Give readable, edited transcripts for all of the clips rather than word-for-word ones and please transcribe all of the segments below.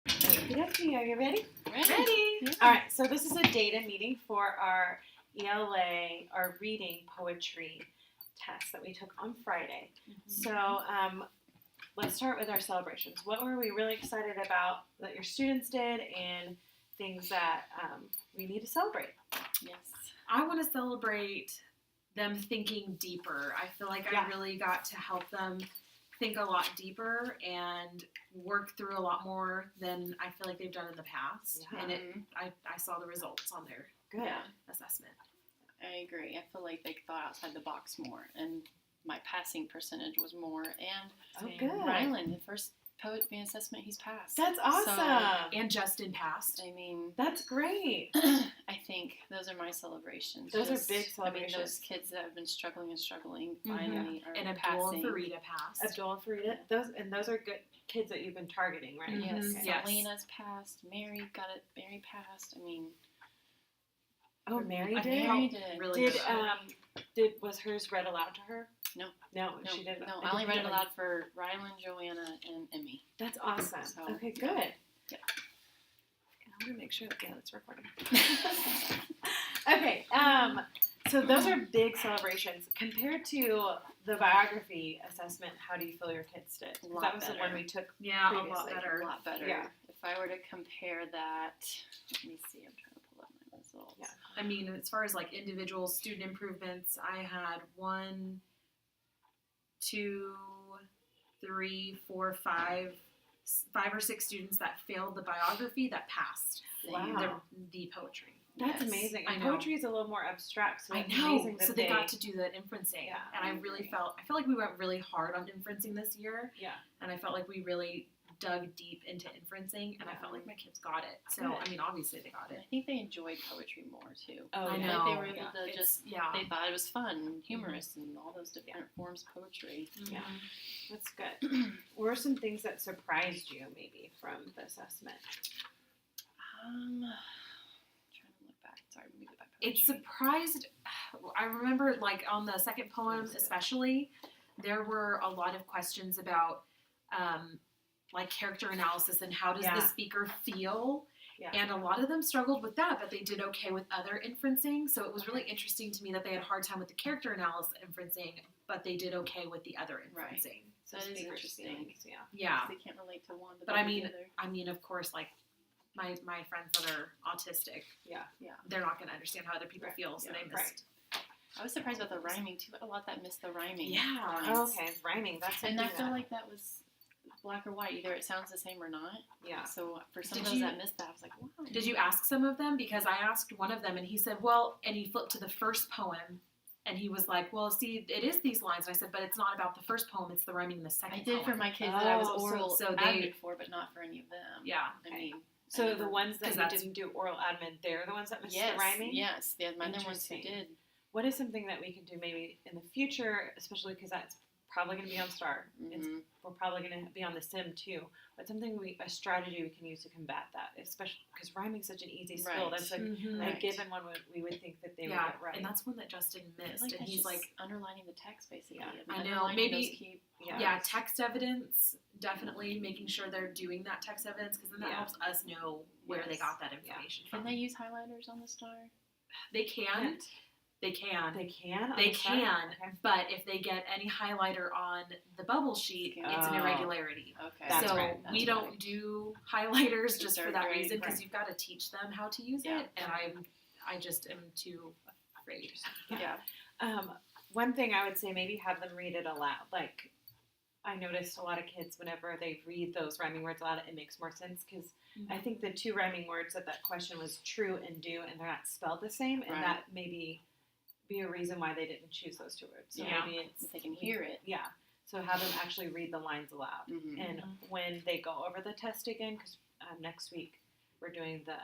Okey-dokey, are you ready? Ready. Yeah. All right, so this is a data meeting for our ELA, our reading poetry test that we took on Friday. So let's start with our celebrations. What were we really excited about that your students did and things that we need to celebrate? Yes. I want to celebrate them thinking deeper. I feel like I really got to help them think a lot deeper and work through a lot more than I feel like they've done in the past. Yeah. And I saw the results on their Good. assessment. I agree. I feel like they thought outside the box more, and my passing percentage was more. And Oh, good. Rylan, the first poetry assessment, he's passed. That's awesome. And Justin passed. I mean, That's great. I think those are my celebrations. Those are big I mean, celebrations. those kids that have been struggling finally are And Abdul passing. and Farida passed. Abdul and Farida, those are good kids that you've been targeting, right? Mhm. Yes, Yes. Selena's passed. Mary got it. Mary passed. I mean, Oh, Mary I did. Mary did. Really Did was hers read aloud to her? No. No, she didn't. No, I only read it aloud for Rylan, Joanna, and Emmy. That's awesome. So, Okay, good. Yeah. I'm gonna make sure that it's recording. Okay. So those are big celebrations compared to the biography assessment. How do you feel your kids did? 'Cause that was the one we took. Yeah, a lot Previously. better. A lot better. Yeah. If I were to compare that, let me see. I'm trying to pull up my results. Yeah. I mean, as far as like individual student improvements, I had 1, 2, 3, 4, 5 or 6 students that failed the biography that passed Wow. the poetry. That's Yes. amazing. I And know. poetry is a little more abstract, so I it's know. amazing that So they got to do the inferencing, Yeah, and I I really agree. I felt like we went really hard on inferencing this year. Yeah. And I felt like we really dug deep into inferencing, and I felt like my kids got it. So Good. I mean, obviously they got I it. think they enjoyed poetry more too. Oh, I yeah. know. Like they were able Yeah. to It's- just. yeah. They thought it was fun and humorous and all those different forms of poetry. Yeah. That's good. What were some things that surprised you, maybe, from the assessment? Trying to look back. Sorry, let me go back. It surprised. I remember, like on the second poem, especially, there were a lot of questions about, like character analysis and how does the speaker feel. Yeah. And a lot of them struggled with that, but they did okay with other inferencing. So it was really interesting to me that they had a hard time with the character analysis inferencing, but they did okay with the other Right. inferencing. So That is speaker interesting. feelings, yeah. Yeah. They can't relate to one, But they I mean, do the other. of course, like my friends that are autistic, Yeah. they're not going to understand how other people Right. feel, so Yeah. they missed. I was surprised about the rhyming too. A lot that missed the rhyming. Yeah. lines. Oh, okay. Rhyming. That's something And I feel that- like that was black or white. Either it sounds the same or not. Yeah. So for some Did of those you- that missed that, I was like, wow. Did you ask some of them? Because I asked one of them, and he said, well, and he flipped to the first poem, and he was like, well, see, it is these lines. And I said, but it's not about the first poem, it's the rhyming in the second I did poem. for my kids that I was Oh, oral so they- admin for, but not for any of them. Yeah. I mean, So I the never- ones that 'cause you that's- didn't do oral admin, they're the ones that missed yes, the rhyming? yes, the other ones who Interesting. did. What is something that we can do maybe in the future, especially because that's probably going to be on STAR. Mhm. We're probably going to be on the sim too. But a strategy we can use to combat that, especially because rhyming's such an easy skill. Right. That's like Mhm. a Right. given one we would think that they would Yeah, get right. and that's one that Justin I missed, feel like and that's he's just like, underlining the text basically. Yeah. mean, I know, underlining maybe- those key yeah, words. text evidence, definitely making sure they're doing that text evidence, because then that Yeah. helps us know where they Yes. got that information Can from. they use highlighters on the star? They can, they can, They can. on they the STAR? can, Okay. but if they get any highlighter on the bubble sheet, it's an Oh. irregularity. Okay. That's so right, we that's don't right. do highlighters just Third for that grade, reason, because right. you've got to teach them how to use Yeah. it, and I just am too afraid. Yeah. One thing I would say, maybe have them read it aloud. Like, I noticed a lot of kids, whenever they read those rhyming words aloud, it makes more sense because I think the two rhyming words that question was true and do, and they're not spelled the same, and Right. that maybe be a reason why they didn't choose those two words. So Yeah. maybe it's If they can hear it. Yeah. So have them actually read the lines aloud. Mhm. And when they go over the test again, because next week we're doing the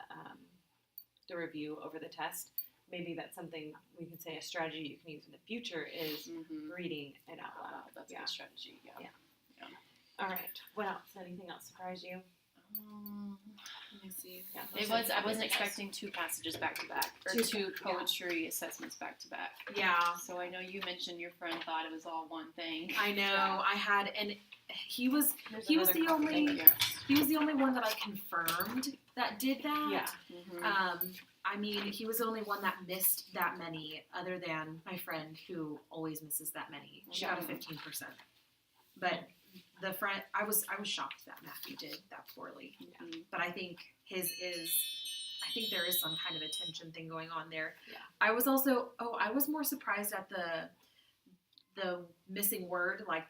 review over the test, maybe that's something we can say a strategy you can use in the future is Mhm. reading it out loud. That's a Yeah. good strategy. Yeah. Yeah. All right. What else? Anything else surprise you? Um, Let me see. Yeah, It those was. are I wasn't the best. expecting 2 passages back to back, or Two, 2 yeah. poetry assessments back to back. Yeah, So I know you mentioned your friend thought it was all one thing. I know. Yeah. I had, and he was There's he was another the copy. only- Yes. he was the only one that I confirmed that did that. Yeah. Mm-hmm. I mean, he was the only one that missed that many, other than my friend who always misses that many. She got a Yeah. 15%. But the friend, I was shocked that Matthew did that poorly. Mhm. But I think his is, I think there is some kind of attention thing going on there. Yeah. I was also, I was more surprised at the missing word, like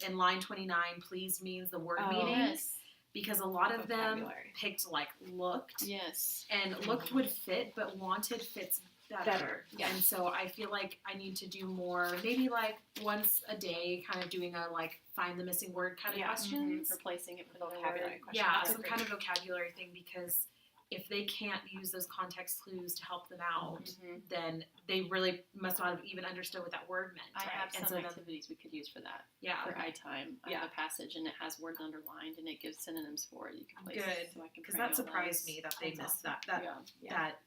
in line 29, please means the word Oh. meaning, Yes. because a lot of them Vocabulary. picked like looked. Yes. And looked would fit, but wanted fits better. Better, yeah. And so I feel like I need to do more, maybe like once a day, kind of doing a like find the missing word kind of Yeah. questions. Replacing it with a Vocabulary word. question. Yeah, That's some great. kind of vocabulary thing, because if they can't use those context clues to help them out, Mhm. then they really must not have even understood what that word meant. I have And some so then- activities we could use for that. Yeah, For iTime, I Yeah. have a passage and it has words underlined and it gives synonyms for it. You can place Good, so I can because print that all surprised those. me that they That's missed awesome. that. Yeah. That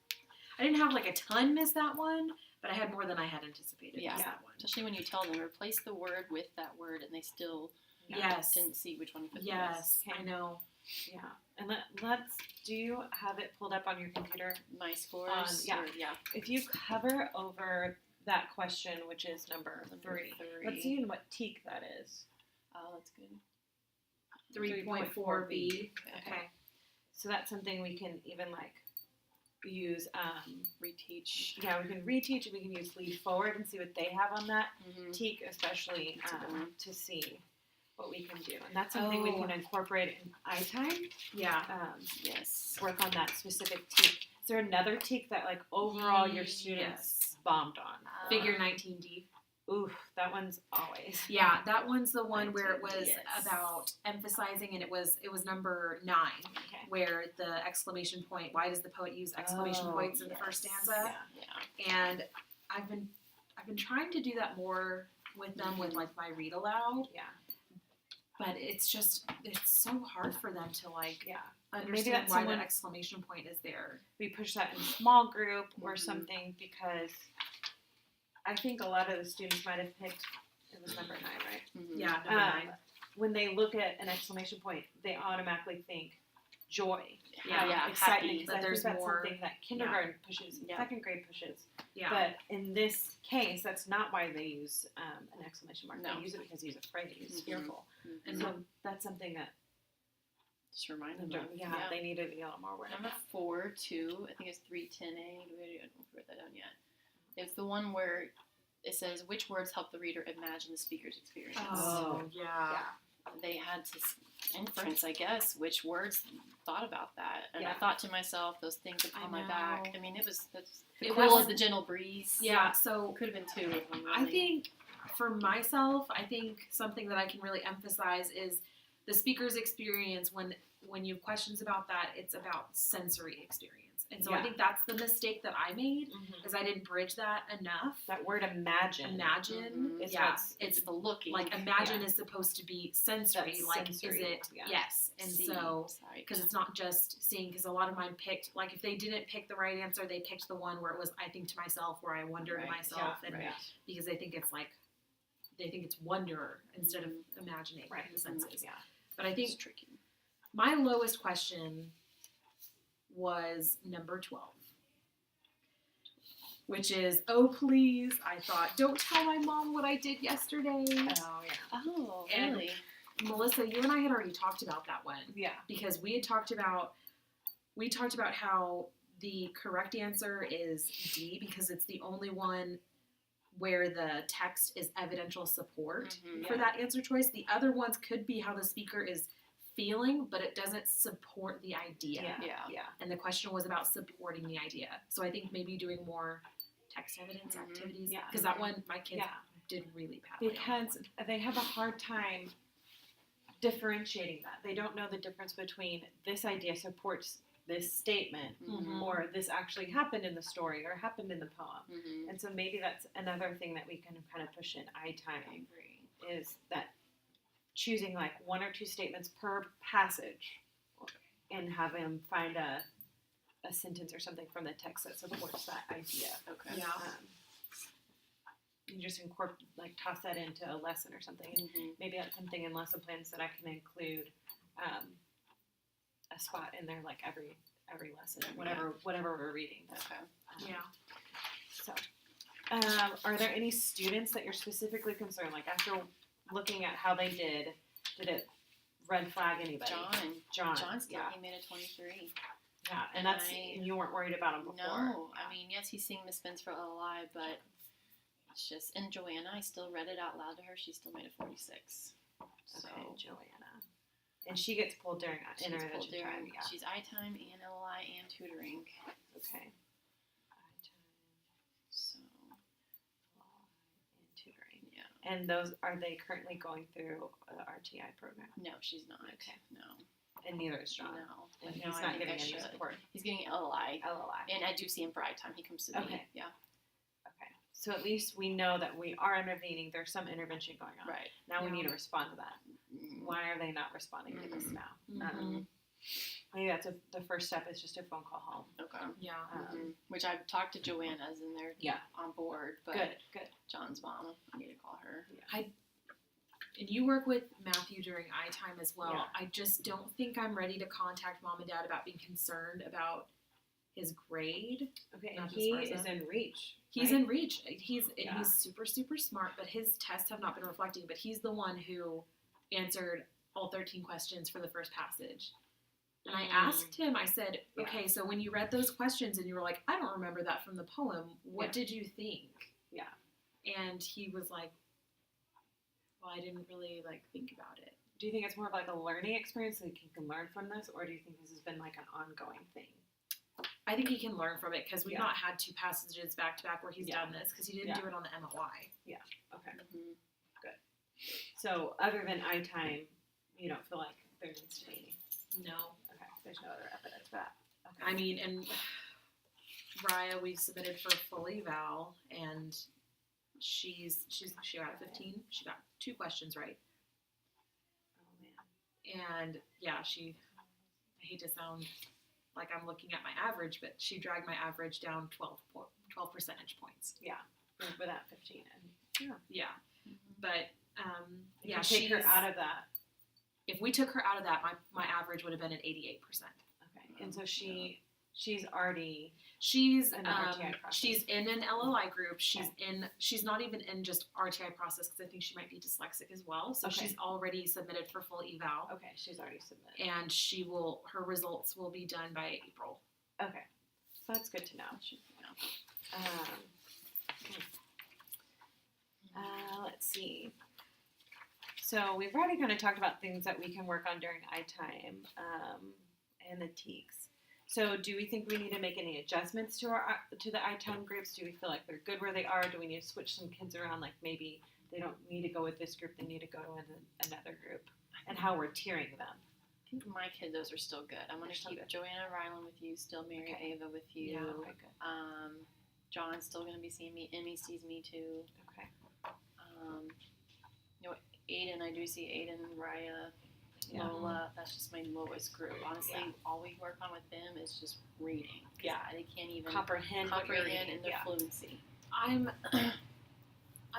I didn't have like a ton miss that one, but I had more than I had anticipated Yeah. miss that one. Especially when you tell them replace the word with that word and they still Yes. didn't see which one you put the Yes, Okay. I know. Yeah. And let's, do you have it pulled up on your computer? My scores. Yeah. Or, yeah. If you cover over that question, which is number Number 3, three. let's see what teak that is. Oh, that's good. 3.4B. Okay. So that's something we can even like use. Reteach. Yeah, we can reteach. We can use lead forward and see what they have on that Mm-hmm. teak, especially That's a good one. to see what we can do. And that's something we Oh. can incorporate in iTime. Yeah. Yes. Work on that specific teak. Is there another teak that like overall your students bombed on? Figure 19D. Oof, that one's always. Yeah, that one's the one where it was 19D, yes. about emphasizing, and it was number 9, Okay. where the exclamation point. Why does the poet use exclamation Oh, points in the first yes. stanza? Yeah. And I've been trying to do that more with them with like my read aloud, Yeah. but it's so hard for them to like Yeah. understand that's why someone- the exclamation point is there. We push that in a small group or Mhm. something, because I think a lot of the students might have picked, it was number 9, right? Mhm. Yeah, number 9. When they look at an exclamation point, they automatically think joy, Yeah. excitement. Happy. Because But I there's think that's more- something that kindergarten pushes, Yeah. second grade pushes. Yeah. But in this case, that's not why they use an exclamation mark. No. They use it because he's afraid, he's Mhm. fearful. Mhm. And so that's something that, Just remind them. of. yeah, they need to be a little more aware of Number that. 4, 2, I think it's 310A. I don't write that down yet. It's the one where it says which words help the reader imagine the speaker's experience. Oh, yeah. They had to inference, I guess, which words thought about that. And I Yeah. thought to myself, those things upon my back. know. I mean, that's the It cool was- of the gentle breeze. Yeah, so Could have been 2 of them. I Really. think for myself, I think something that I can really emphasize is the speaker's experience. When you have questions about that, it's about sensory experience. And so I Yeah. think that's the mistake that I made, Mhm. is I didn't bridge that enough. That word imagine. Imagine, Mhm. yeah, what's- it's the looking. like imagine is supposed to be sensory. That's Like sensory, is it? yeah. Yes, and see, so sight. because it's not just seeing. Because a lot of mine picked, like if they didn't pick the right answer, they picked the one where it was I think to myself, where I wonder to Right, myself, yeah, and right. because they think it's like they think it's wonder instead of imagining Right. in the senses. Yeah. But I It's think tricky. my lowest question was number 12, which is, oh please, I thought, don't tell my mom what I did yesterday. Oh, yeah. Oh, And- really? Melissa, you and I had already talked about that one, Yeah. because we talked about how the correct answer is D, because it's the only one where the text is evidential support Mhm. for that answer choice. The other ones could be how the speaker is feeling, but it doesn't support the idea. Yeah. Yeah. Yeah. And the question was about supporting the idea. So I think maybe doing more text evidence Mhm. activities. Yeah. Because that one, my kids Yeah. did really badly. on that Because one. they have a hard time differentiating that. They don't know the difference between this idea supports this statement Mhm. or this actually happened in the story or happened in the poem. Mhm. And so maybe that's another thing that we can kind of push in I iTime agree. is that choosing like 1 or 2 statements per passage and have him find a sentence or something from the text that supports that idea. Okay. Yeah. You just toss that into a lesson or something. And Mm-hmm. maybe that's something in lesson plans that I can include a spot in there like every lesson, whatever we're reading. Okay. Yeah. So, are there any students that you're specifically concerned? Like after looking at how they did it red flag anybody? John's yeah, he made a 23. yeah, and And you weren't worried about him before. No, I mean, yes, he's seeing Miss Spence for LLI, but it's just, and Joanna, I still read it out loud to her. She still made a 46. So Okay, Joanna, and she gets pulled during she's intervention pulled during, time. Yeah. she's I-time and LLI and tutoring. Okay. So, And tutoring. yeah. And those are they currently going through the RTI program? No, she's not. Okay. No. And neither is John. No. And No, he's I not think getting I any should. support. He's getting LLI. LLI. And I do see him for I-time. He comes to me. Okay. Yeah. Okay. So at least we know that we are intervening. There's some intervention going on. Right. Now we Yeah. need to respond to that. Mm-hmm. Why are they not responding to this now? Maybe that's the first step is just a phone call home. Okay. Yeah. Which I've talked to Joanna's and they're Yeah. on board, but Good. John's mom, I need to call her. And you work with Matthew during I-time as well. Yeah. I just don't think I'm ready to contact mom and dad about being concerned about his grade. Okay, and Not just he Rosa. is in reach. He's right? in reach. He's Yeah. he's super, super smart, but his tests have not been reflecting. But he's the one who answered all 13 questions for the first passage. And I asked him, I said, Yeah. okay, so when you read those questions and you were like, I don't remember that from the poem, what Yeah. did you think? Yeah. And he was like, well, I didn't really think about it. Do you think it's more of like a learning experience that he can learn from this, or do you think this has been like an ongoing thing? I think he can learn from it because we've Yeah. not had two passages back to back where he's Yeah. done this because he didn't Yeah. do it on the MOI. Okay. Mm-hmm. So other than I-time, you don't feel like there needs to be any. No. Okay. There's no other evidence for that. Okay. I mean, and Raya, we submitted for a full eval, and she got a 15. She got 2 questions right, Oh man. and yeah, I hate to sound like I'm looking at my average, but she dragged my average down 12 percentage points. With that 15, and Yeah, but if yeah, you take her she's- out of that. If we took her out of that, my average would have been at 88%. Okay. And so she's already She's In the RTI process. she's in an LLI group. She's not even in just RTI process because I think she might be dyslexic as well. So Okay. she's already submitted for full eval, okay. She's already submitted. and her results will be done by April. Okay. So that's good to know. Let's see. So we've already kind of talked about things that we can work on during I-time and the TEKS. So do we think we need to make any adjustments to the I-time groups? Do we feel like they're good where they are? Do we need to switch some kids around? Like maybe they don't need to go with this group, they need to go to another group. And how we're tiering them. I think my kiddos are still good. I'm going They're to still keep good. Joanna Ryland with you, still Mary Okay. Ava with you. Yeah. Okay, good. John's still going to be seeing me. Emmy sees me too. Okay. Aiden, I do see Aiden, Raya, Yeah. Lola. That's just my lowest group. Honestly, Yeah. all we work on with them is just reading. 'Cause Yeah. They can't even Comprehend what you're comprehend reading. and their Yeah. fluency. I'm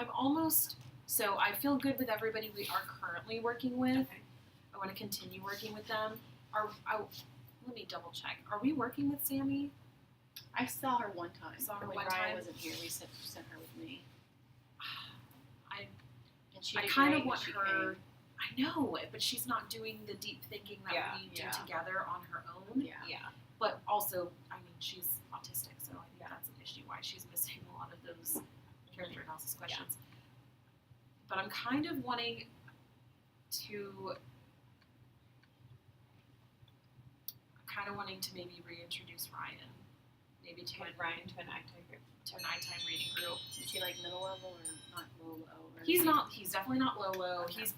almost so I feel good with everybody we are currently working with. Okay. I want to continue working with them. Let me double check. Are we working with Sammy? I saw her one time. Saw her when one Raya time? wasn't here. We sent her with me. And she I did kind great of when want she her. came. I know, but she's not doing the deep thinking that Yeah. we do Yeah. together on her own. Yeah. Yeah. But also, I mean, she's autistic, so I think Yeah. that's an issue why she's missing a lot of those character analysis questions. But I'm kind of wanting to maybe reintroduce Ryan, maybe to And Ryan to an I-time group. an I-time reading group. Is he like middle level or not low low? Or He's not. He's definitely not low. Okay. He's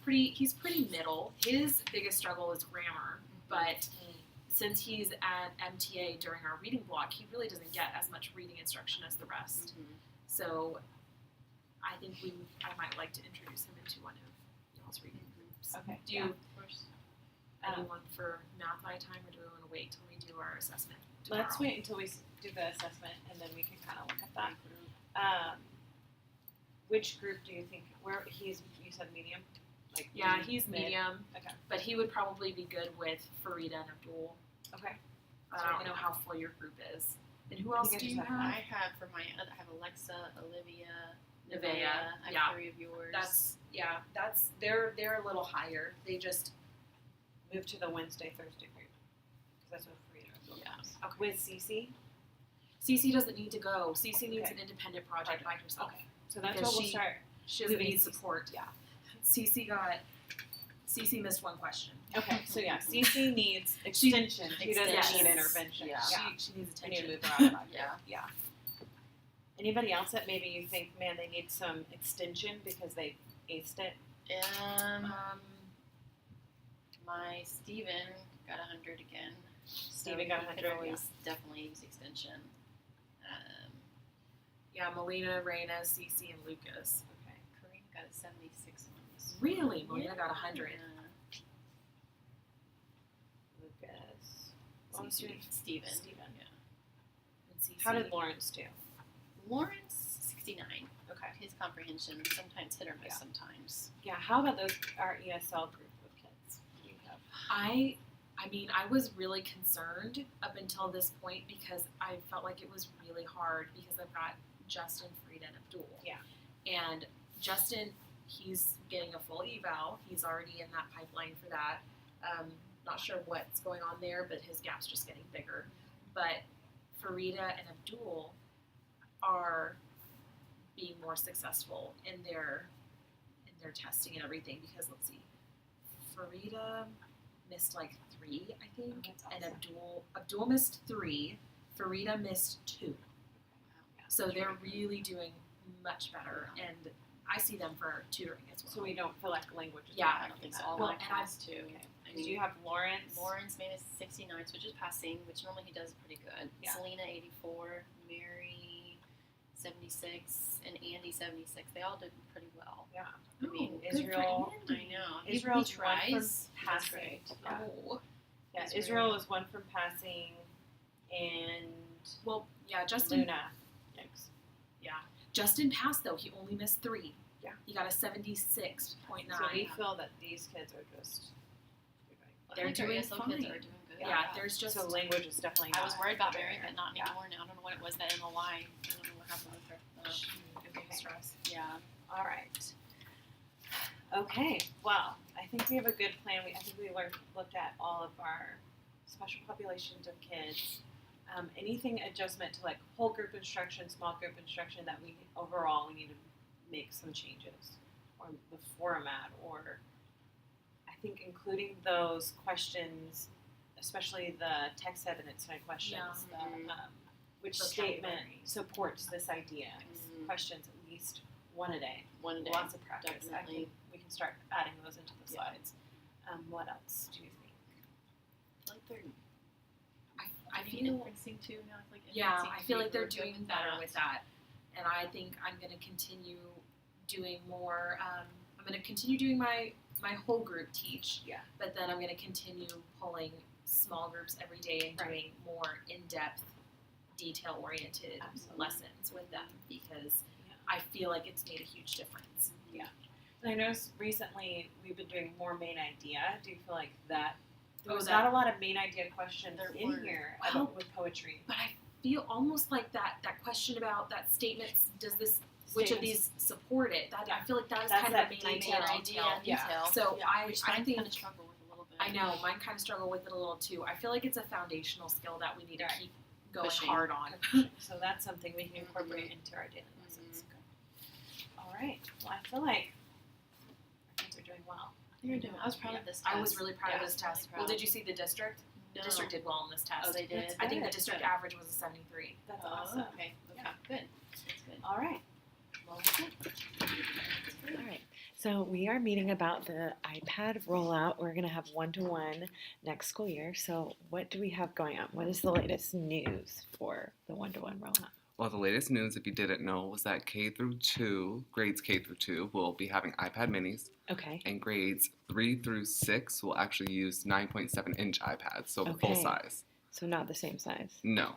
pretty middle. His biggest struggle is grammar, but since he's at MTA during our reading block, he really doesn't get as much reading instruction as the rest. Mhm. So I think I might like to introduce him into one of y'all's reading groups. Okay. Do you? Of course. anyone for math night time, or do we want to wait till we do our assessment tomorrow? Let's wait until we do the assessment, and then we can kind of look at that. Which group do you think? You said medium. Like Yeah, mid- he's mid? medium, Okay. but he would probably be good with Farida and Abdul. Okay. I don't know how full your group is. And who else think I do just you have I have? have for my I have Alexa, Olivia, Nevaeh, I have yeah. 3 of yours. That's they're a little higher. They just Move to the Wednesday, Thursday group. Because that's what Frida is. Yeah. okay. With Cece. Cece doesn't need to go. Cece needs Okay. an independent project by herself. Okay. So that's Because what we'll she- start. She doesn't Moving need Cece. support. Yeah. Cece missed one question. Okay. So yeah, Cece needs extension. She doesn't Yes. need intervention. Yeah. She needs We need to attention. move her out of that group. Yeah. Yeah. Anybody else that maybe you think, man, they need some extension because they aced it? My Steven got 100 again. Steven so got he 100, could always definitely use extension. Yeah, Melina, Reyna, Cece, and Lucas. Okay. Karina got a 76 on this. Really? Melina got 100. Lucas. What was your Steven. Steven. Yeah. And Cece. How did Lawrence do? Lawrence 69. Okay. His comprehension sometimes hit or miss. Yeah. Sometimes. Yeah. How about our ESL group of kids? Do you have? I mean, I was really concerned up until this point because I felt like it was really hard because I've got Justin, Frida, and Abdul. Yeah. And Justin, he's getting a full eval. He's already in that pipeline for that. Not sure what's going on there, but his gap's just getting bigger. But Farida and Abdul are being more successful in their testing and everything because let's see, Farida missed like 3, I think, Oh, that's and awesome. Abdul missed 3. Farida missed 2. Wow. So they're really doing much better, and I see them for tutoring as well. So we don't feel like language is Yeah, I don't think so. All Well, my and class too. Okay. I Do mean, you have Lawrence? Lawrence made a 69, which is passing, which normally he does pretty good. Yeah. Selena 84, Mary 76, and Andy 76. They all did pretty well. Yeah. I mean, good for Israel- Andy. I know. Israel's he one from tries. He does passing. great. Yeah. Oh. Yeah, Israel. Israel is one from passing, and Well, yeah, Justin. Luna. Yikes. Justin passed though. He only missed 3. Yeah. He got a 76.9. So we feel that these kids are just. They're I think our doing ESL fine. kids are doing good. yeah, there's just So language is definitely. I was not worried about there. Mary, but not Yeah. anymore now. I don't know what it was, that MLY. I don't know what happened with her. okay. stress. Yeah. All right. Okay. Well, I think we have a good plan. I think we looked at all of our special populations of kids. Anything adjustment to like whole group instruction, small group instruction that we overall we need to make some changes, or the format, or I think including those questions, especially the text evidence type questions, Yeah. the, which Vocabulary. statement supports this idea. Mhm. Questions at least one a day. One day. Lots of practice. I definitely. think we can start adding those into the Yeah. slides. What else do you think? Like they're I maybe feel inferencing too now. Like Yeah, inferencing I feel like they're we're good doing better with that, and I think I'm going to continue doing more. I'm going to continue doing my whole group teach. Yeah. But then I'm going to continue pulling small groups every day and Right. doing more in-depth, detail-oriented Absolutely. lessons with them because Yeah. I feel like it's made a huge difference. And I noticed recently we've been doing more main idea. Do you feel like that? There Oh, was that- not a lot of main idea questions There in weren't. here Well, with poetry. But I feel almost like that question about that statements. Does this which of Statements. these support it? That I Yeah. feel like that is That's kind that of a main detail. idea. Yeah. So yeah. I Which I mine think kind of struggle with a little bit. I know mine kind of struggle with it a little too. I feel like it's a foundational skill that we need to Right. keep going Pushing. hard on. So that's something we can incorporate into our daily Mhm. lessons. All right. Well, I feel like our kids are doing well. You're doing. I was proud of this test. I was really proud of Yeah, this I was test. really Well, proud. did you see the district? The No. district did well on this test. Oh, they did. I think the Good, district good. average was a 73. That's Oh, awesome. okay. Okay. Yeah. Good. That's good. All right. Well, all right. So we are meeting about the iPad rollout. We're going to have one-to-one next school year. So what do we have going on? What is the latest news for the one-to-one rollout? Well, the latest news, if you didn't know, was that grades K through 2 will be having iPad minis, Okay. and grades 3 through 6 will actually use 9.7-inch iPads, so the full Okay. size. So not the same size. No.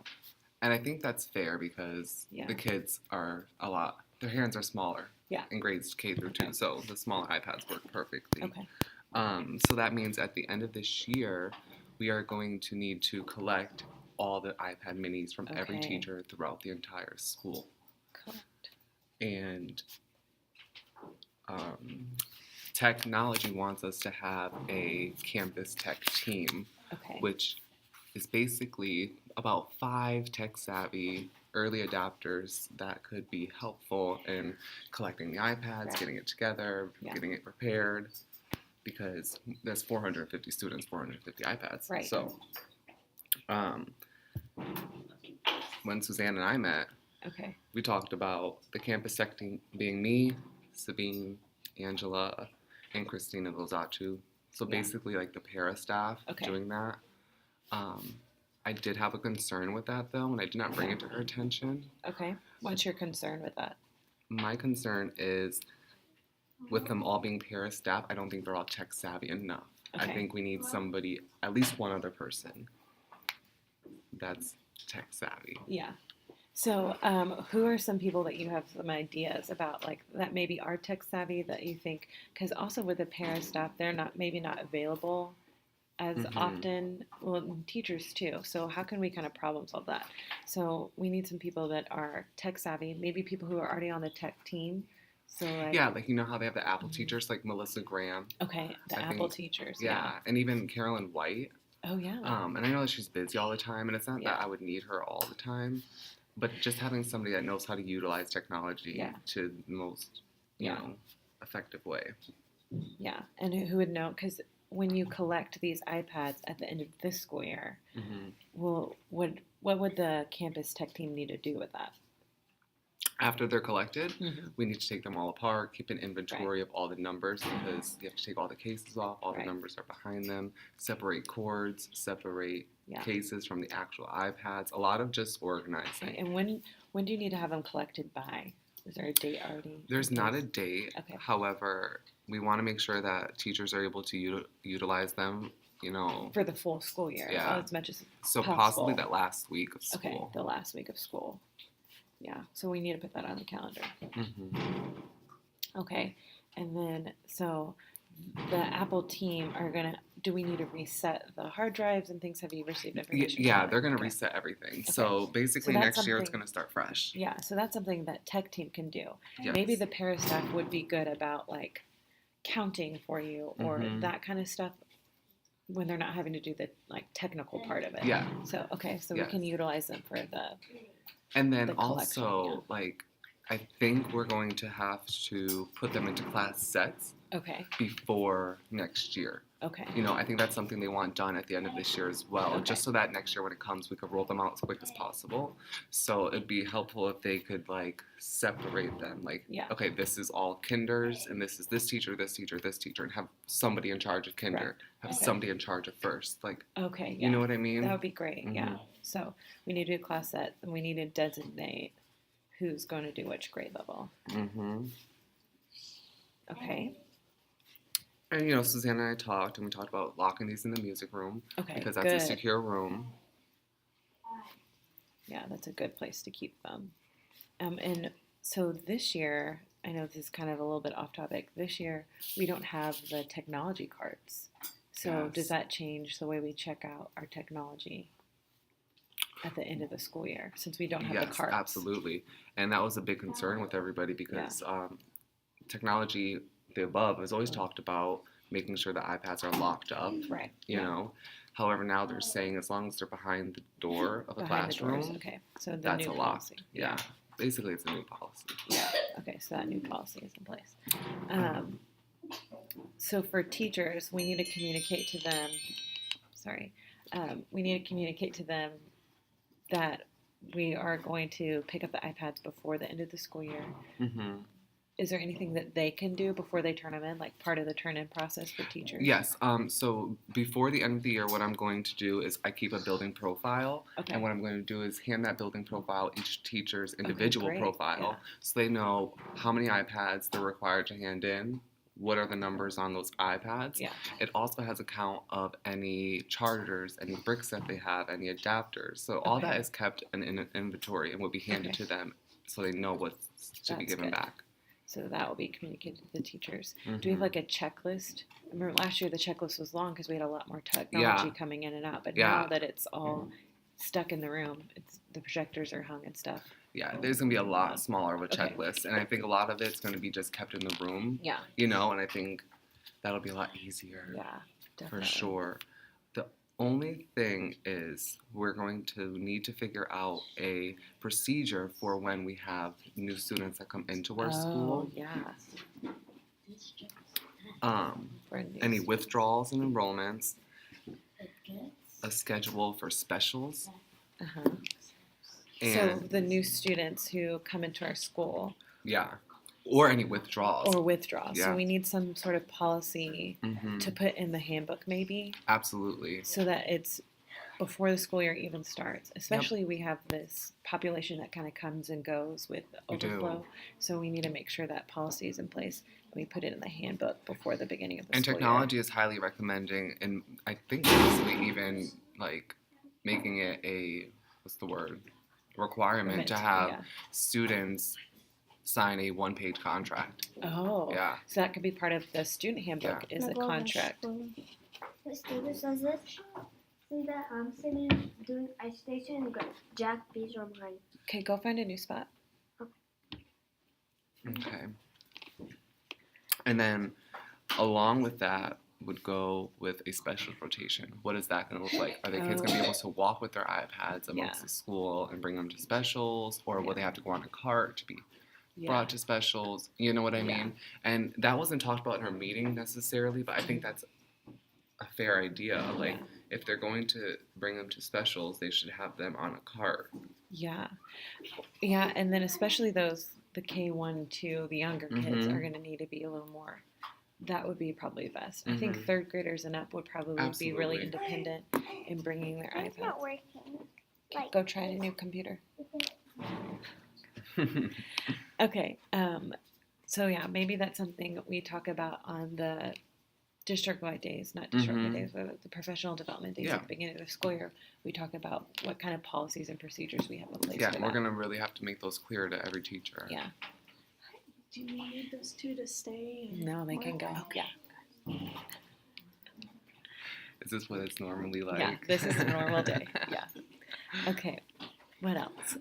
And I think that's fair because Yeah. the kids are their hands are smaller Yeah. in grades K through 2, Okay. so the smaller iPads work perfectly. Okay. So that means at the end of this year, we are going to need to collect all the iPad minis from every Okay. teacher throughout the entire school. Correct. And technology wants us to have a campus tech team, Okay. which is basically about 5 tech-savvy early adopters that could be helpful in collecting the iPads, Right. getting it together, Yeah. getting it prepared, because there's 450 students, 450 iPads. Right. So, when Suzanne and I met, Okay. we talked about the campus tech team being me, Sabine, Angela, and Christina Lozatu. So Yeah. basically, like the para staff Okay. doing that. I did have a concern with that though, and I did not bring it to her attention. Okay. What's your concern with that? My concern is with them all being para staff, I don't think they're all tech savvy enough. I Okay. think we need somebody, at least one other person, that's tech savvy. Yeah. So, who are some people that you have some ideas about, like that maybe are tech savvy that you think? Because also with the parent staff, they're maybe not available as Mhm. often. Well, teachers too. So how can we kind of problem solve that? So we need some people that are tech savvy. Maybe people who are already on the tech team. So like, Yeah, like you know how they have the Apple Mhm. teachers like Melissa Graham. okay, the I Apple think- teachers. Yeah, and even Carolyn White. Oh yeah. And I know that she's busy all the time, and it's not Yeah. that I would need her all the time, but just having somebody that knows how to utilize technology Yeah. to the most, Yeah. effective way. Yeah, and who would know? Because when you collect these iPads at the end of this school year, Mm-hmm. well, what would the campus tech team need to do with that? After they're collected, Mm-hmm. we need to take them all apart, keep an inventory of all the numbers because you have to take all the cases off, all Right. the numbers are behind them, separate cords, separate Yeah. cases from the actual iPads, a lot of just organizing. Okay, and when do you need to have them collected by? Is there a date already? There's not a date. Okay. However, we want to make sure that teachers are able to utilize them, For the full school year, Yeah. as much as so possible. possibly that last week of okay, school. the last week of school. Yeah, so we need to put that on the calendar. Mm-hmm. Okay, and then so the Apple team are gonna. Do we need to reset the hard drives and things? Have you received information? Yeah, on they're that? going to Okay. reset everything. So basically, So that's next year it's something- going to start fresh. Yeah, so that's something that tech team can do. Yes. Maybe the para staff would be good about like counting for you or Mhm. that kind of stuff when they're not having to do the like technical part of it. Yeah. So okay, so Yes. we can utilize them for the And then the collection, also, like, I think we're going to have to put them into class sets okay, before next year. okay, I think that's something they want done at the end of this year as well, Okay. just so that next year when it comes, we could roll them out as quick as possible. So it'd be helpful if they could, like, separate them. Like, Yeah. okay, this is all kinders, and this is this teacher, this teacher, this teacher, and have somebody in charge of kinder, have Okay. somebody in charge of first. Like, okay. Yeah, you know what I mean? that would be great. Yeah. Mhm. So we need to do class set, and we need to designate who's going to do which grade level. Mm-hmm. Okay. And, Suzanne and I talked, and we talked about locking these in the music room Okay. because that's good. a secure room. Yeah, that's a good place to keep them. And so this year, I know this is kind of a little bit off topic. This year, we don't have the technology cards. So Yes. does that change the way we check out our technology at the end of the school year since we don't have the Yes, cards? absolutely. And that was a big concern with everybody because technology, the above, has always talked about making sure the iPads are locked up, Right. you know. However, now they're saying as long as they're behind the door of a Behind the classroom, doors. Okay. So the that's new a lock. policy. Yeah. Basically, it's a new policy. Yeah. Okay. So that new policy is in place. So for teachers, we need to communicate to them. Sorry, we need to communicate to them that we are going to pick up the iPads before the end of the school year. Mm-hmm. is there anything that they can do before they turn them in, like part of the turn-in process for teachers? Yes. So before the end of the year, what I'm going to do is I keep a building profile, Okay. and what I'm going to do is hand that building profile each teacher's individual great, profile, yeah. so they know how many iPads they're required to hand in. What are the numbers on those iPads? Yeah. It also has a count of any chargers, any bricks that they have, any adapters. So all Okay. that is kept in an inventory and will be handed Okay. to them, so they know what should be That's given good. back. So that will be communicated to the teachers. Do we Mhm. have like a checklist? I remember last year the checklist was long because we had a lot more technology coming in and out. But now Yeah. that it's all stuck in the room, the projectors are hung and stuff. Yeah, there's gonna be a lot smaller of a Okay. checklist, and I think a lot of it's gonna be just kept in the room, Yeah. and I think that'll be a lot easier Yeah. for Definitely. sure. The only thing is we're going to need to figure out a procedure for when we have new students that come into our Oh, school. yeah. For Any news. withdrawals and enrollments, a schedule for specials, Uh-huh. So and the new students who come into our school yeah, or any withdrawals. or withdraw. So Yeah. we need some sort of policy Mhm. to put in the handbook maybe Absolutely. so that it's before the school year even starts. Especially we have this population that kind of comes and goes with We do. overflow. So we need to make sure that policy is in place and we put it in the handbook before the beginning of the And school technology is highly recommending, and I think basically even like making it a requirement to have Yeah. students sign a one-page contract. Oh. Yeah. So that could be part of the student handbook is a contract. The student says it. See that I'm sitting doing ice station and got Jack, these are mine. Okay, go find a new spot. Okay. And then along with that would go with a special rotation. What is that going to look like? Are the kids going to be able to walk with their iPads amongst Yeah. the school and bring them to specials, or will they have to go on a cart to be Yeah. brought to specials? You know what I Yeah. mean? And that wasn't talked about in our meeting necessarily, but I think that's a fair idea. Like, Yeah. if they're going to bring them to specials, they should have them on a cart. Yeah. Yeah, and then especially the K1 to the younger kids Mhm. are going to need to be a little more. That would be probably best. I think Mhm. third graders and up would probably be really Absolutely. independent in bringing their It's not iPads. working. Go try a new computer. Okay. So yeah, maybe that's something we talk about on the district-wide days, not district-wide Mhm. days, but the professional development days Yeah. at the beginning of the school year. We talk about what kind of policies and procedures we have in place Yeah, for we're that. going to really have to make those clear to every teacher. Yeah. Do we need those two to stay? and No, they can work? go. Okay. Yeah. Is this what it's normally like? Yeah, this is a normal day. Yeah. Okay. What else?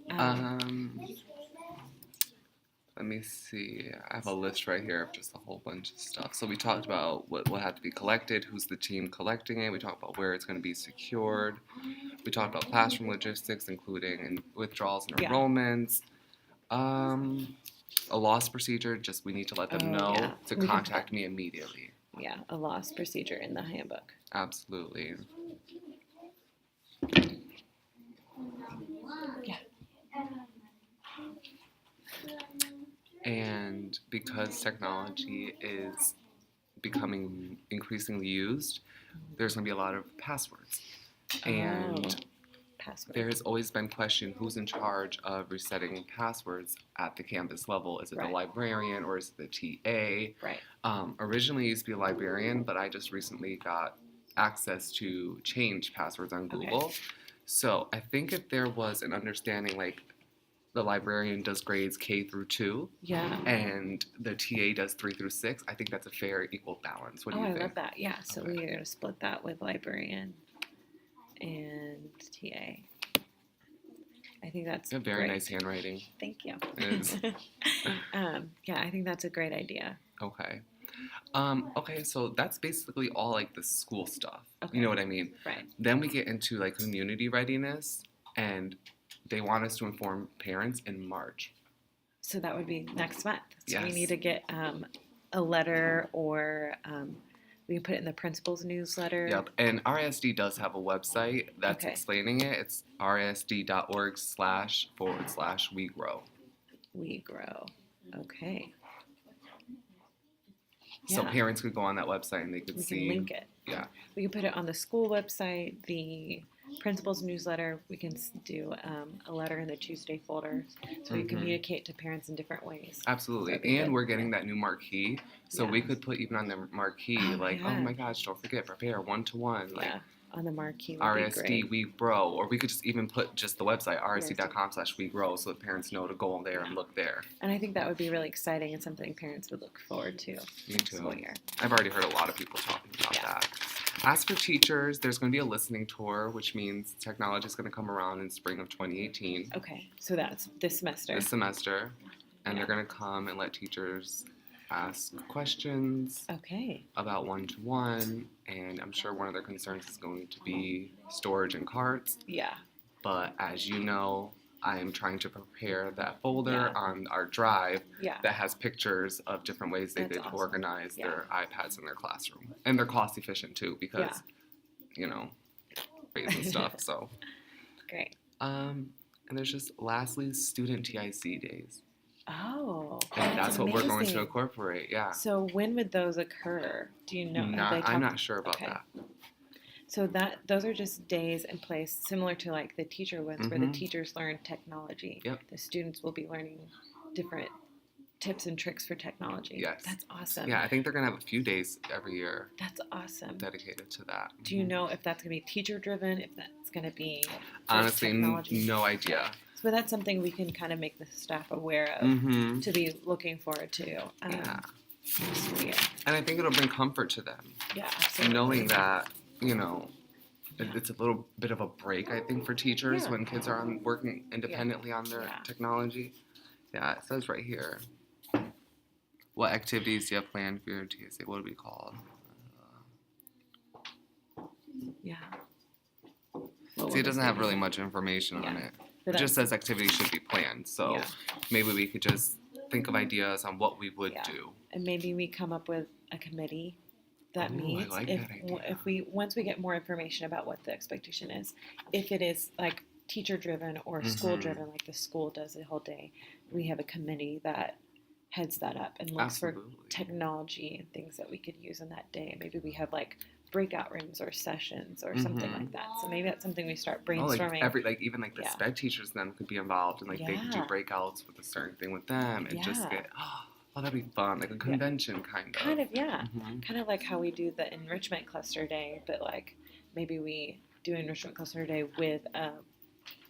Let me see. I have a list right here of just a whole bunch of stuff. So we talked about what will have to be collected, who's the team collecting it. We talked about where it's going to be secured. We talked about classroom logistics, including withdrawals and Yeah. enrollments. A loss procedure. Just we need to let them Oh, know yeah. to We can- contact me immediately. Yeah, a loss procedure in the handbook. Absolutely. Yeah. And because technology is becoming increasingly used, there's going to be a lot of passwords. And Password. there has always been question who's in charge of resetting passwords at the campus level. Is it Right. the librarian or is it the TA? Right. Originally it used to be a librarian, but I just recently got access to change passwords on Okay. Google. So I think if there was an understanding like the librarian does grades K through 2 Yeah. and the TA does 3 through 6, I think that's a fair equal balance. What do Oh, you I think? love that. Yeah. So Okay. we're going to split that with librarian and TA. I think that's You have very great. nice handwriting. Thank you. It is. Yeah, I think that's a great idea. Okay. Okay, so that's basically all like the school stuff. Okay. You know what I mean? Right. Then we get into like community readiness, and they want us to inform parents in March. So that would be next month. So we Yes. need to get a letter or we can put it in the principal's newsletter. Yep. And RSD does have a website that's Okay. explaining it. It's rsd.org//WeGrow. We grow. Okay. So Yeah. parents could go on that website and they could We see. can link it. Yeah. We can put it on the school website, the principal's newsletter. We can do a letter in the Tuesday folder, so we Mhm. communicate to parents in different ways. Absolutely. That'd be And good. we're getting that new marquee. So we Yeah. could put even on the marquee, Oh, like, yeah. oh my gosh, don't forget, prepare 1-to-1. Like, Yeah, on the marquee would RSD, be great. we grow. Or we could just even put just the website, rsd.com/we grow, so that parents know to go there and look there. And I think that would be really exciting and something parents would look forward to Me this too. school year. I've already heard a lot of people talking about Yeah. that. As for teachers, there's going to be a listening tour, which means technology is going to come around in spring of 2018, Okay, so that's this semester. this semester, and Yeah. they're going to come and let teachers ask questions Okay, about 1-to-1, and I'm sure one of their concerns is going to be storage and carts. yeah, But as you know, I am trying to prepare that folder Yeah. on our drive yeah, that has pictures of different ways they That's could awesome. organize Yeah. their iPads in their classroom. And they're cost efficient too because, you know, rates and stuff. So, great. and there's just lastly student TIC days. Oh, And that's what we're going to amazing. incorporate. Yeah. So when would those occur? Do you know? Have Not- they I'm talked- not sure about okay. that. So those are just days and place similar to like the teacher ones, where the Mhm. teachers learn technology. Yep. The students will be learning different tips and tricks for technology. Yes. That's awesome. Yeah, I think they're going to have a few days every year That's awesome. dedicated to that. Do you Mhm. know if that's going to be teacher driven? If that's going to be for Honestly, technology? no idea. So that's something we can kind of make the staff aware of Mm-hmm. to be looking forward to. Yeah. This school year. And I think it'll bring comfort to them. Yeah, And absolutely. knowing that, you know, Yeah. it's a little bit of a break, I think, for teachers Yeah. when kids are working independently on their Yeah. technology. Yeah, it says right here. What activities do you have planned for your TSA? What would it be called? Yeah. See, it doesn't have really much information on Yeah. it. But It just that's- says activities should be planned. So Yeah. maybe we could just think of ideas on what we would Yeah. do. And maybe we come up with a committee that Ooh, I meets like if that idea. if we once we get more information about what the expectation is, if it is like teacher driven or school Mhm. driven, like the school does the whole day, we have a committee that heads that up and looks for Absolutely. technology and things that we could use on that day. Maybe we have like breakout rooms or sessions or something Mhm. like that. So maybe that's something we start Oh, like brainstorming. even like the Yeah. sped teachers then could be involved and like they could do Yeah. breakouts with a certain thing with them and just Yeah. get oh that'd be fun, like a convention kind of. Kind of, yeah. Mhm. Kind of like how we do the enrichment cluster day, but like maybe we do enrichment cluster day with a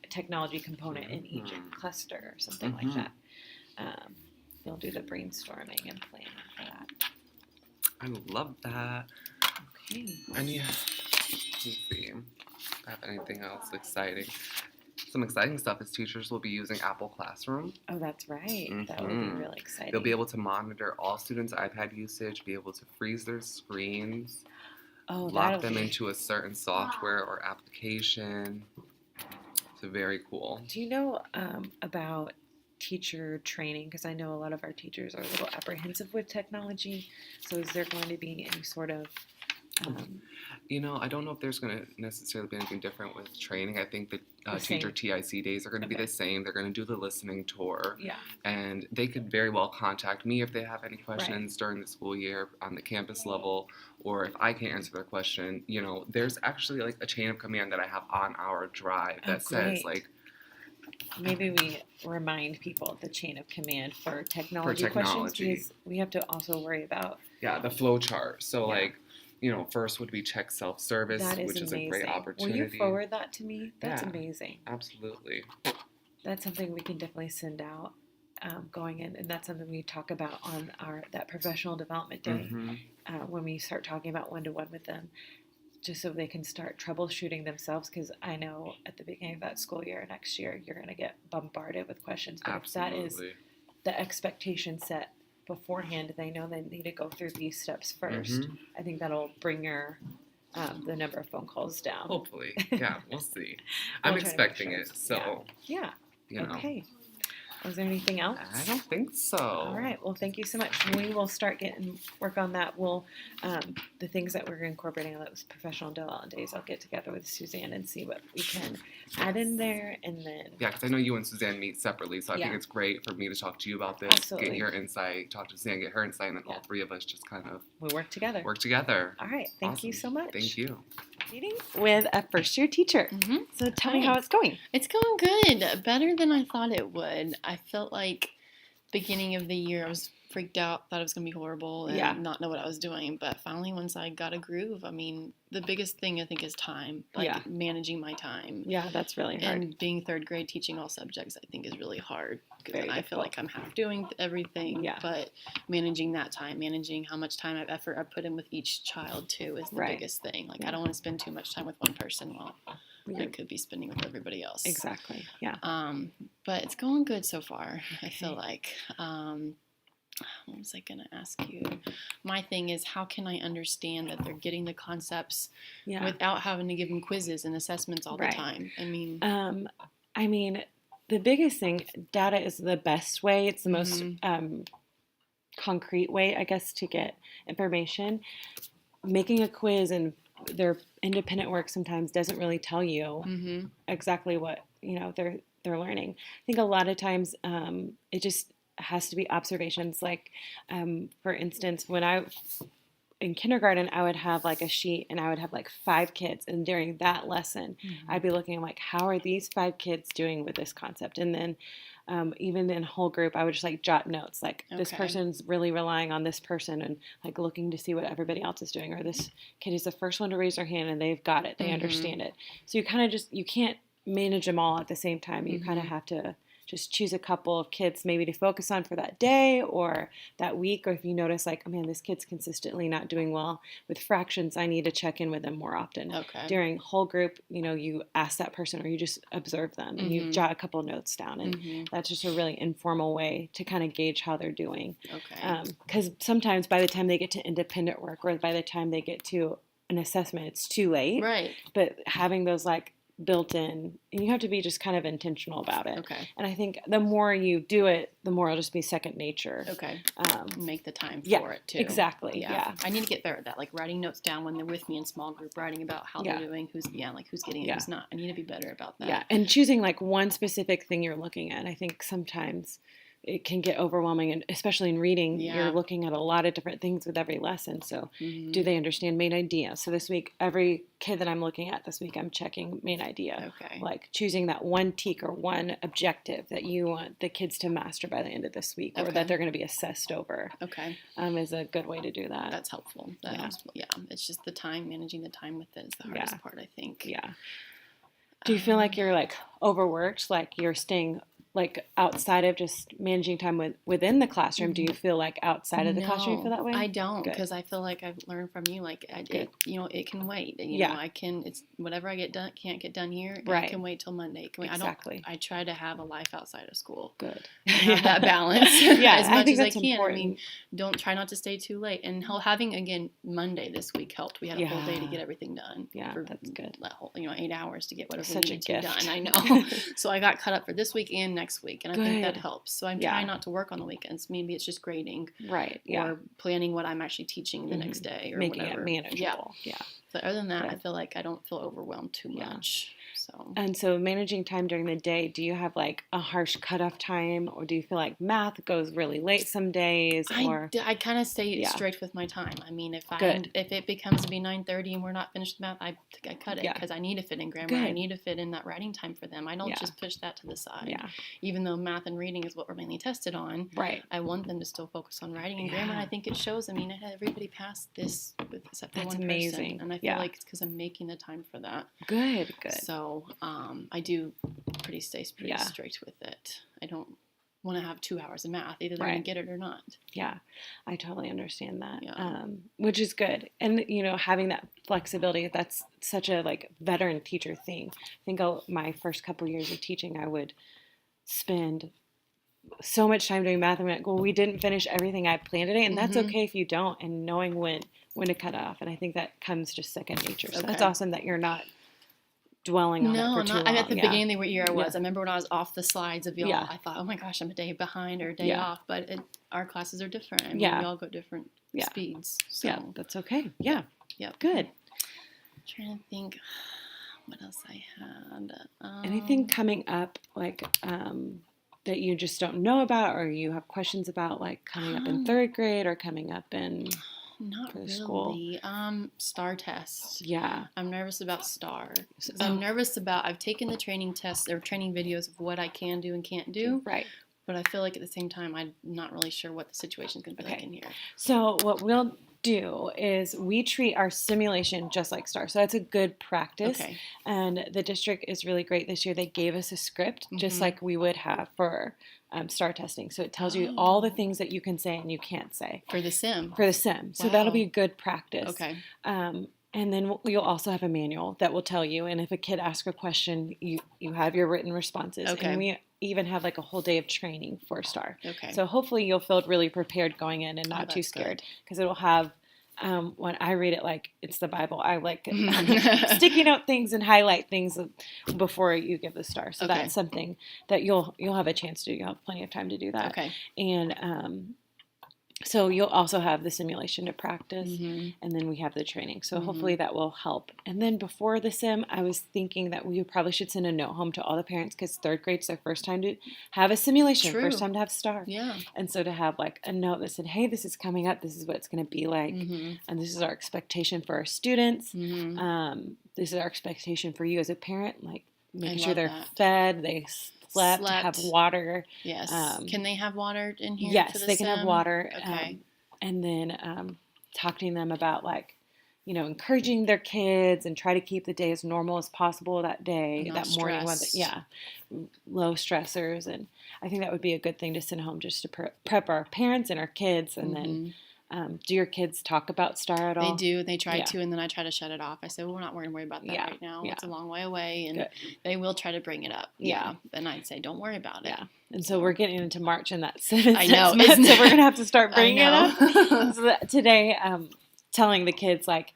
technology component in each Mhm. cluster or something like Mhm. that. We'll do the brainstorming and planning for that. I love that. Okay. Let's see. If I have anything else exciting. Some exciting stuff is teachers will be using Apple Classroom. Oh, that's right. That would be Mhm. really exciting. They'll be able to monitor all students' iPad usage, be able to freeze their screens, lock that'll them be- into a certain software or application. So very cool. Do you know about teacher training? Because I know a lot of our teachers are a little apprehensive with technology. So is there going to be any sort of You know, I don't know if there's going to necessarily be anything different with training. I think the The teacher same. TIC days are going to be Okay. the same. They're going to do the listening tour. yeah? And they could very well contact me if they have any questions during the school year on the campus level, or if I can't answer their question. You know, there's actually like a chain of command that I have on our drive that says great. like Maybe we remind people the chain of command for technology, technology. questions because we have to also worry about the flow chart. So Yeah. like, you know, first would be check self-service, that is which is amazing. a great Will opportunity. you forward that to me? That's Yeah. amazing. Absolutely. That's something we can definitely send out going in, and that's something we talk about on that professional development day Mhm. when we start talking about one-to-one with them, just so they can start troubleshooting themselves. Because I know at the beginning of that school year next year, you're going to get bombarded with questions. But if that is Absolutely. the expectation set beforehand, they know they need to go through these steps 1st. Mhm. I think that'll bring the number of phone calls down. Hopefully. Yeah, we'll see. We'll I'm try to make expecting sure it. it's- So, Yeah. you know. Okay. Is there anything else? I don't think so. All right. Well, thank you so much. We will start getting work on that. We'll the things that we're incorporating on those professional development days. I'll get together with Suzanne and see what we can add in there, and then Yeah, because I know you and Suzanne meet separately, so I think Yeah. it's great for me to talk to you about this, Absolutely. get your insight, talk to Suzanne, get her insight, and then all Yeah. three of us just kind of we work together. work together. All right. Thank you Awesome. so much. Thank you. Meeting with a first year teacher. Mm-hmm. So tell me Hi. how it's going. It's going good. Better than I thought it would. I felt like beginning of the year I was freaked out, thought it was gonna be horrible and Yeah. not know what I was doing. But finally once I got a groove, I mean, the biggest thing I think is time. Like Yeah. managing my time. Yeah, that's really hard. And being third grade teaching all subjects I think is really hard. 'Cause Very then I feel difficult. like I'm half doing everything. Yeah. But managing that time, managing how much time effort I put in with each child too is the Right. biggest thing. Like Yeah. I don't want to spend too much time with one person while I You're- could be spending with everybody else. Exactly. Yeah. But it's going good so far. I feel Okay. like. What was I gonna ask you? My thing is, how can I understand that they're getting the concepts Yeah. without having to give them quizzes and assessments all Right. the time? I mean, I mean, the biggest thing, data is the best way. It's the most concrete way, I guess, to get information. Making a quiz and their independent work sometimes doesn't really tell you mm-hmm. exactly what they're learning. I think a lot of times it just has to be observations. Like, for instance, when I in kindergarten, I would have like a sheet and I would have like 5 kids. And during that lesson, I'd be looking like, how are these 5 kids doing with this concept? And then even in whole group, I would just like jot notes like this Okay. person's really relying on this person and like looking to see what everybody else is doing. Or this kid is the first one to raise their hand and they've got it. They Mhm. understand it. So you kind of just, you can't manage them all at the same time. You kind of Mhm. have to just choose a couple of kids maybe to focus on for that day or that week. Or if you notice like, oh man, this kid's consistently not doing well with fractions, I need to check in with them more often. Okay. During whole group, you ask that person or you just observe them and you Mhm. jot a couple of notes down. And Mhm. that's just a really informal way to kind of gauge how they're doing. Okay. Because sometimes by the time they get to independent work or by the time they get to an assessment, it's too late. Right. But having those like built in, and you have to be just kind of intentional about it. Okay. And I think the more you do it, the more it'll just be second nature. Okay. Um, Make the time yeah, for it too. exactly. Yeah. I need to get better at that. Like writing notes down when they're with me in small group, writing about how Yeah. they're doing, who's getting it, Yeah. who's not. I need to be better about that. Yeah. And choosing like one specific thing you're looking at. I think sometimes it can get overwhelming, and especially in reading, Yeah. you're looking at a lot of different things with every lesson. So Mhm. do they understand main idea? So this week, every kid that I'm looking at this week, I'm checking main idea. Okay. Like choosing that one TEK or one objective that you want the kids to master by the end of this week or Okay. that they're going to be assessed over Okay. is a good way to do that. That's helpful. That Yeah. helps. Yeah. It's just the time, managing the time with it is the hardest Yeah. part, I think. Yeah. Do you feel like you're like overworked, like you're staying like outside of just managing time within the classroom? Do you feel like outside of the classroom you feel that way? I don't, Good. because I feel like I've learned from you. Like, Good. it can wait. Yeah. It's whatever I can't get done here. Right. I can wait till Monday. It can wait. Exactly. I try to have a life outside of school. Good. And have that balance Yeah, as I much think as that's I can. important. I mean, don't try not to stay too late. And having again Monday this week helped. We had a whole day to Yeah. get everything done. Yeah, for that's good. That whole 8 hours to get whatever Such a needed to be gift. done. I know. So I got caught up for this week and next week, and I think that Good. helps. So I'm Yeah. trying not to work on the weekends. Maybe it's just grading Right. Yeah. or planning what I'm actually teaching the Mhm. next day or Making whatever. it manageable. Yeah. But other than that, I Good. feel like I don't feel overwhelmed too Yeah. much. So And so managing time during the day, do you have like a harsh cutoff time or do you feel like math goes really late some days or I kind of stay Yeah. strict with my time. I mean, if Good. if it becomes to be 9:30 and we're not finished with math, I cut it Yeah. because I need to fit in grammar. I Good. need to fit in that writing time for them. I don't Yeah. just push that to the side. yeah. Even though math and reading is what we're mainly tested on, Right. I want them to still focus on writing and grammar. And I Yeah. think it shows. I mean, everybody passed this except for That's one amazing. person, and I feel Yeah. like it's because I'm making the time for that. Good. Good. So I do stay pretty Yeah. strict with it. I don't want to have 2 hours of math. Either they're Right. going to get it or not. Yeah, I totally understand that. Yeah. Which is good. And, having that flexibility, that's such a like veteran teacher thing. I think my first couple years of teaching, I would spend so much time doing math. I'm like, well, we didn't finish everything I planned today. And that's Mhm. okay if you don't, and knowing when to cut off. And I think that comes just second nature. So that's Okay. awesome that you're not dwelling on it No, for I'm too not. long. I'm at the yeah. beginning of the year I was. Yeah. I remember when I was off the slides of y'all, Yeah. I thought, oh my gosh, I'm a day behind or a day Yeah. off. But our classes are different. I mean, Yeah. we all go different Yeah. speeds. So, Yeah, that's okay. Yeah, Yep. good. Trying to think what else I had. Anything coming up like that you just don't know about, or you have questions about, like coming up in third grade or coming up in Not for really. school? STAR tests. Yeah. I'm nervous about STAR. 'Cause Oh. I'm nervous about. I've taken the training tests or training videos of what I can do and can't do, Right. but I feel like at the same time I'm not really sure what the situation is going to be like Okay. in here. So what we'll do is we treat our simulation just like STAR. So that's a good practice. Okay. And the district is really great this year. They gave us a script just Mhm. like we would have for STAR testing. So it tells you all the Oh. things that you can say and you can't say For the sim. for the sim. So that'll Wow. be good practice. Okay. And then you'll also have a manual that will tell you. And if a kid asks a question, you have your written responses. Okay. And we even have like a whole day of training for STAR. Okay. So hopefully you'll feel really prepared going in and not too that's scared, good. because it'll have. When I read it like it's the Bible, I like Mhm. sticky note things and highlight things before you give the STAR. So Okay. that's something that you'll have a chance to do. You'll have plenty of time to do that. Okay. And so you'll also have the simulation to practice, Mhm. and then we have the training. So Mhm. hopefully that will help. And then before the sim, I was thinking that we probably should send a note home to all the parents, because third grade's their first time to have a simulation, True. first time to have STAR. Yeah. And so to have like a note that said, hey, this is coming up, this is what it's going to be like, Mhm. and this is our expectation for our students. Mhm. This is our expectation for you as a parent, like making sure love they're that. fed, they slept, have Slept. water. Yes. Can they have water in here? Yes, for the they can have sim? water. Okay. And then talking to them about like, encouraging their kids and try to keep the day as normal as possible that day, Not that morning. stressed. Low stressors. And I think that would be a good thing to send home, just to prep our parents and our kids. And then do your kids talk about STAR at all? They do. They try Yeah. to, and then I try to shut it off. I said, well, we're not worried about that Yeah, right now. yeah. It's a long way away, and Good. they will try to bring it up. Yeah. And I'd say, don't worry about it. Yeah. And so we're getting into March, and that's I know, so isn't it? we're gonna have to start bringing it I up. know. So today, telling the kids like,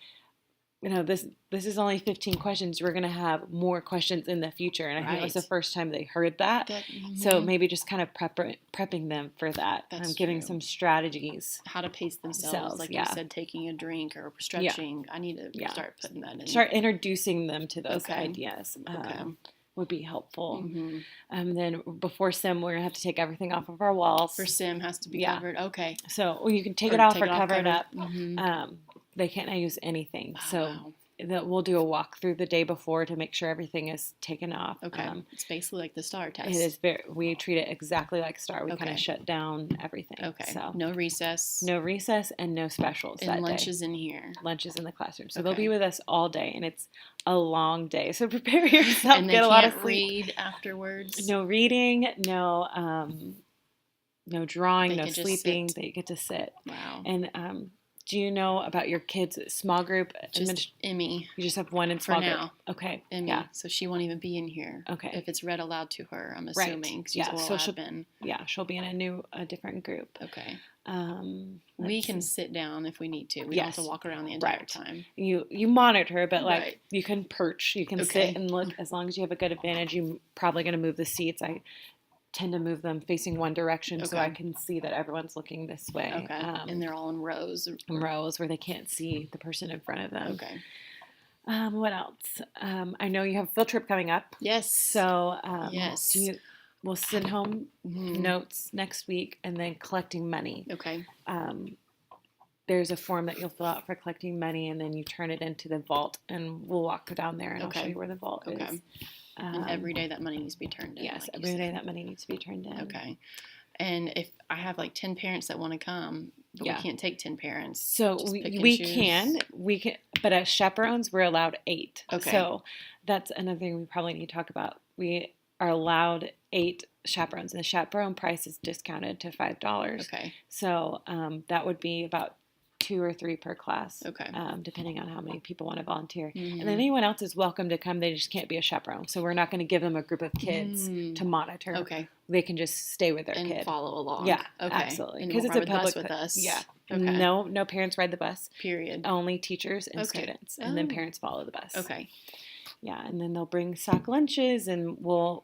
this is only 15 questions. We're gonna have more questions in the future, and I think it was the Right. first time they heard that. So maybe just kind of prepping them for that. That's Giving true. some strategies. how to pace themselves, Selves, like yeah. you said, taking a drink or stretching. I need to Yeah. start putting that in. Start introducing them to those Okay. ideas. Okay. Would be helpful. Mhm. Then before sim, we're gonna have to take everything off of our walls. For sim has to be Yeah. covered. Okay. So you can take Or it off take or it off, cover it cover it. up. Mhm. They can't use anything. Oh, So wow. that we'll do a walk through the day before to make sure everything is taken off. Okay. It's basically like the STAR test. It is we treat it exactly like STAR. We kind Okay. of shut down everything. Okay. So No recess. no recess and no specials that And day. lunches in here. Lunches in the classroom. So they'll Okay. be with us all day, and it's a long day. So prepare yourself. And they Get a lot of can't sleep. read afterwards. No reading. No drawing. They No can just sleeping. sit. They get to sit. Wow. And do you know about your kids' small group? Just Emmy You just have one in for small group. now. Okay. Emmy. Yeah. So she won't even be in here. Okay. If it's read aloud to her, I'm Right. assuming. 'Cause she's Yeah, oral so she'll- admin. Yeah. She'll be in a different group. Okay. We Let's can see. sit down if we need to. We don't have Yes. to walk around the entire Right. time. You monitor, but like Right. you can perch. You can Okay. sit and look. As long as you have a good advantage, you're probably going to move the seats. I tend to move them facing one direction so I Okay. can see that everyone's looking this way. Okay. And they're all in rows. in rows where they can't see the person in front of them. Okay. What else? I know you have a field trip coming up. Yes. So Yes. we'll send home Mhm. notes next week, and then collecting money. Okay. There's a form that you'll fill out for collecting money, and then you turn it into the vault, and we'll walk down there and I'll show Okay. you where the vault Okay. is. And every day that money needs to be turned in. Yes, like you every said. day that money needs to be turned in. Okay. And if I have like 10 parents that want to come, but Yeah. we can't take 10 parents. So just pick and we choose. can, but as chaperones, we're allowed 8. Okay. So that's another thing we probably need to talk about. We are allowed 8 chaperones, and the chaperone price is discounted to $5. Okay. So that would be about 2 or 3 per class. Okay. Depending on how many people want to volunteer. Mhm. And then anyone else is welcome to come. They just can't be a chaperone. So we're not going to give them a group of kids Mm. to monitor. Okay. They can just stay with their And kid. follow along. Yeah, Okay. absolutely. And Because we'll it's a ride the bus public with us. Yeah. Okay. No parents ride the bus. Period. Only teachers and Okay. students, and then Oh. parents follow the bus. Okay. Yeah, and then they'll bring stock lunches, and we'll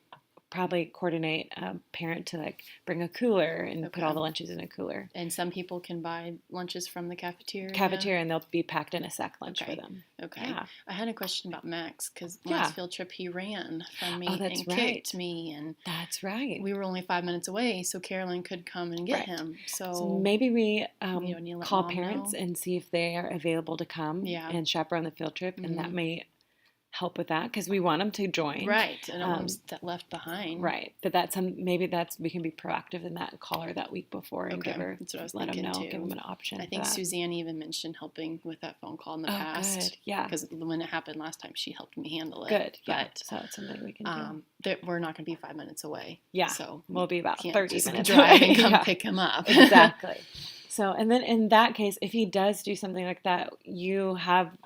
probably coordinate a parent to like bring a cooler and put Okay. all the lunches in a cooler. And some people can buy lunches from the cafeteria. And they'll be packed in a sack lunch Okay. for them. Okay. Yeah. I had a question about Max because Yeah. last field trip he ran from me Oh, that's and right. kicked me, and That's right. we were only 5 minutes away, so Carolyn could come and get Right. him. So, So maybe we you need to let call Mom parents know. and see if they are available to come Yeah. and chaperone the field trip, and that Mhm. may help with that because we want them to join. right, and Um, one's that left behind. Right, but maybe we can be proactive in that and call her that week before and Okay, give her that's what I was let them thinking know, too. give them an option. I for think that. Suzanne even mentioned helping with that phone call in the Oh, past. good. Yeah, Because when it happened last time, she helped me handle it. good. Yeah, But so it's something we can do. that we're not going to be 5 minutes away. Yeah, So we'll be about can't 30 just minutes drive away. and come Yeah. pick him up. Exactly. So, and then in that case, if he does do something like that, you have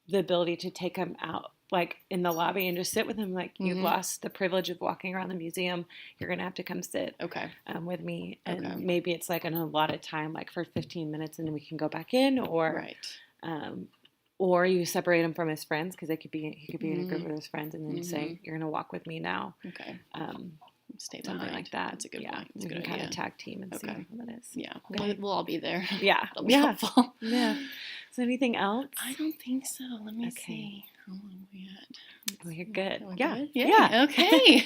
the ability to take him out, like in the lobby, and just sit with him. Like you've Mhm. lost the privilege of walking around the museum. You're gonna have to come sit Okay. with me, and Okay. maybe it's like an allotted time, like for 15 minutes, and then we can go back in, or Right. or you separate him from his friends because he could be in a group Mhm. with his friends, and then say you're gonna walk with me now. Okay. Stay Something behind. like that. That's a good yeah, point. That's a we good can kind idea. of tag team and see Okay. how that is. Yeah. Okay. We'll all be there. Yeah. That'll be Yeah. helpful. Yeah. So anything else? I don't think so. Let me Okay. see. How long are we at? Oh, you're good. We're Yeah. good? Yeah. Okay.